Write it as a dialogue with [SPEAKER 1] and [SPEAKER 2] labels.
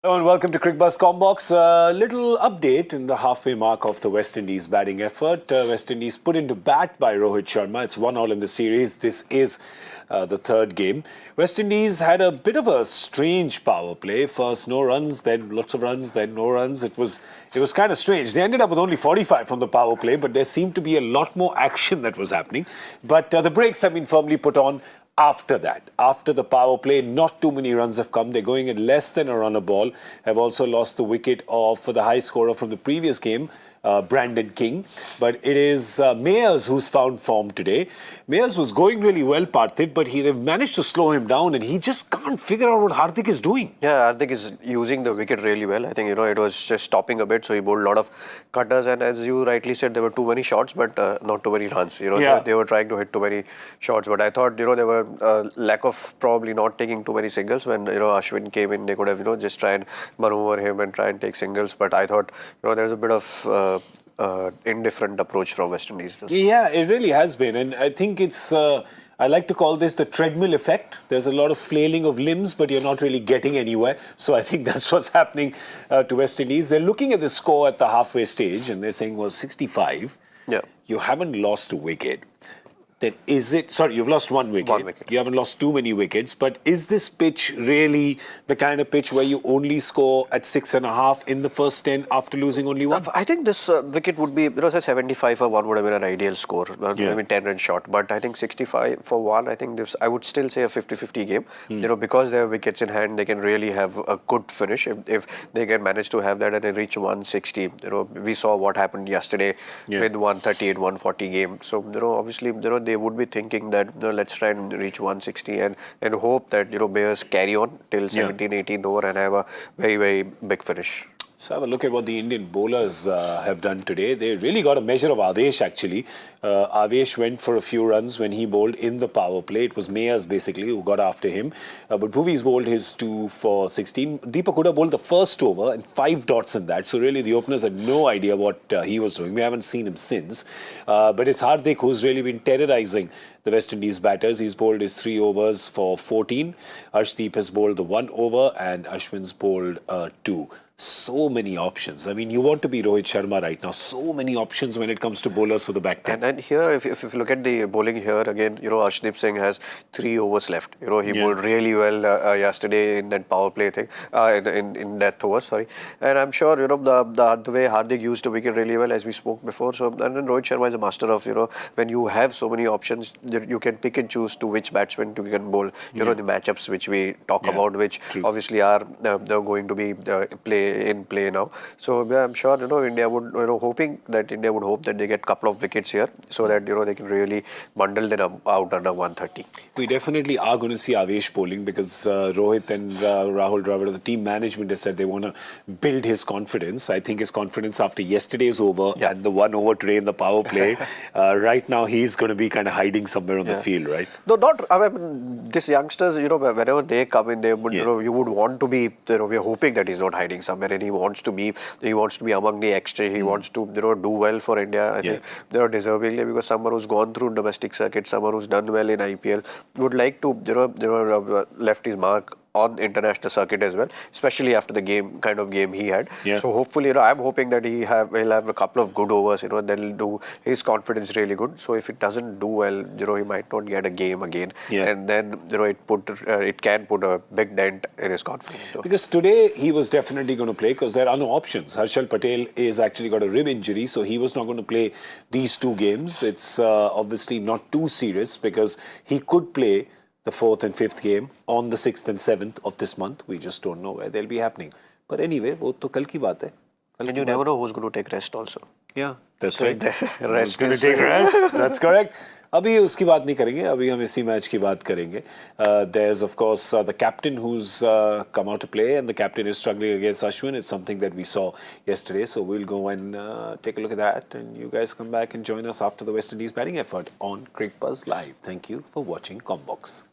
[SPEAKER 1] Hello and welcome to Cricbuzz Comm Box. A little update in the halfway mark of the West Indies batting effort. West Indies put into bat by Rohit Sharma. It's 1-1 in the series. This is the third game. West Indies had a bit of a strange power play. First no runs, then lots of runs, then no runs. It was kind of strange. They ended up with only 45 from the power play, but there seemed to be a lot more action that was happening. But the brakes have been firmly put on. After that, after the power play, not too many runs have come. They're going at less than a run a ball. Have also lost the wicket of the high scorer from the previous game, Brandon King. But it is Mayers who's found form today. Mayers was going really well, Parthiv, but they've managed to slow him down and he just can't figure out what Hardik is doing.
[SPEAKER 2] Yeah, Hardik is using the wicket really well. I think, it was just stopping a bit, so he bowled a lot of cutters. And as you rightly said, there were too many shots, but not too many runs. They were trying to hit too many shots. But I thought, there were lack of probably not taking too many singles. When, Ashwin came in, they could have, just try and maneuver him and try and take singles. But I thought, there's a bit of indifferent approach from West Indies.
[SPEAKER 1] Yeah, it really has been. And I think it's, I like to call this the treadmill effect. There's a lot of flailing of limbs, but you're not really getting anywhere. So I think that's what's happening to West Indies. They're looking at the score at the halfway stage and they're saying, well, 65.
[SPEAKER 2] Yeah.
[SPEAKER 1] You haven't lost a wicket. Then is it, sorry, you've lost one wicket.
[SPEAKER 2] One wicket.
[SPEAKER 1] You haven't lost too many wickets, but is this pitch really the kind of pitch where you only score at 6.5 in the first 10 after losing only one?
[SPEAKER 2] I think this wicket would be, a 75 for one would have been an ideal score. I mean, 10-run shot. But I think 65 for one, I think this, I would still say a 50-50 game. Because they have wickets in hand, they can really have a good finish. If they can manage to have that and they reach 160, we saw what happened yesterday with 130 and 140 game. So, obviously, they would be thinking that let's try and reach 160 and hope that Bears carry on till 17th, 18th over and have a very, very big finish.
[SPEAKER 1] Let's have a look at what the Indian bowlers have done today. They really got a measure of Avesh actually. Avesh went for a few runs when he bowled in the power play. It was Mayers basically who got after him. But Bhuvi's bowled his 2 for 16. Deepak Hooda bowled the first over and 5 dots in that. So really the openers had no idea what he was doing. We haven't seen him since. But it's Hardik who's really been terrorizing the West Indies batters. He's bowled his 3 overs for 14. Arshdeep has bowled the 1 over and Ashwin's bowled 2. So many options. I mean, you want to be Rohit Sharma right now. So many options when it comes to bowlers for the back ten.
[SPEAKER 2] And here, if you look at the bowling here, again, Arshdeep Singh has 3 overs left. He bowled really well yesterday in that power play thing, in death over, sorry. And I'm sure, the way Hardik used the wicket really well, as we spoke before. So, and then Rohit Sharma is a master of, when you have so many options, you can pick and choose to which batsman you can bowl. The matchups which we talk about, which obviously are they're going to be in play now. So I'm sure India would hoping that India would hope that they get a couple of wickets here so that they can really bundle them out under 130.
[SPEAKER 1] We definitely are going to see Avesh bowling because Rohit and Rahul Dravid, the team management, has said they want to build his confidence. I think his confidence after yesterday's over and the 1 over today in the power play, right now he's going to be kind of hiding somewhere on the field, right?
[SPEAKER 2] No, not. I mean, these youngsters, whenever they come in, they would, you would want to be. We're hoping that he's not hiding somewhere, and he wants to be among the extra. He wants to, do well for India. I think, deservingly, because someone who's gone through domestic circuit, someone who's done well in IPL, would like to, left his mark on international circuit as well, especially after the kind of game he had. So hopefully, I'm hoping that he'll have a couple of good overs, then do his confidence really good. So if it doesn't do well, he might not get a game again, and then it can put a big dent in his confidence. So.
[SPEAKER 1] Because today he was definitely going to play because there are no options. Harshal Patel is actually got a rib injury, so he was not going to play these 2 games. It's obviously not too serious because he could play the 4th and 5th game on the 6th and 7th of this month. We just don't know where they'll be happening. But anyway, वो तो कल की बात है.
[SPEAKER 2] And you never know who's going to take rest also.
[SPEAKER 1] Yeah, that's
[SPEAKER 2] so
[SPEAKER 1] right.
[SPEAKER 2] Rest
[SPEAKER 1] going to take rest. That's correct. अभी उसकी बात नहीं करेंगे. अभी हम इसी मैच की बात करेंगे. There's of course the captain who's come out to play, and the captain is struggling against Ashwin. It's something that we saw yesterday. So we'll go and take a look at that, and you guys come back and join us after the West Indies batting effort on Cricbuzz Live. Thank you for watching Comm Box.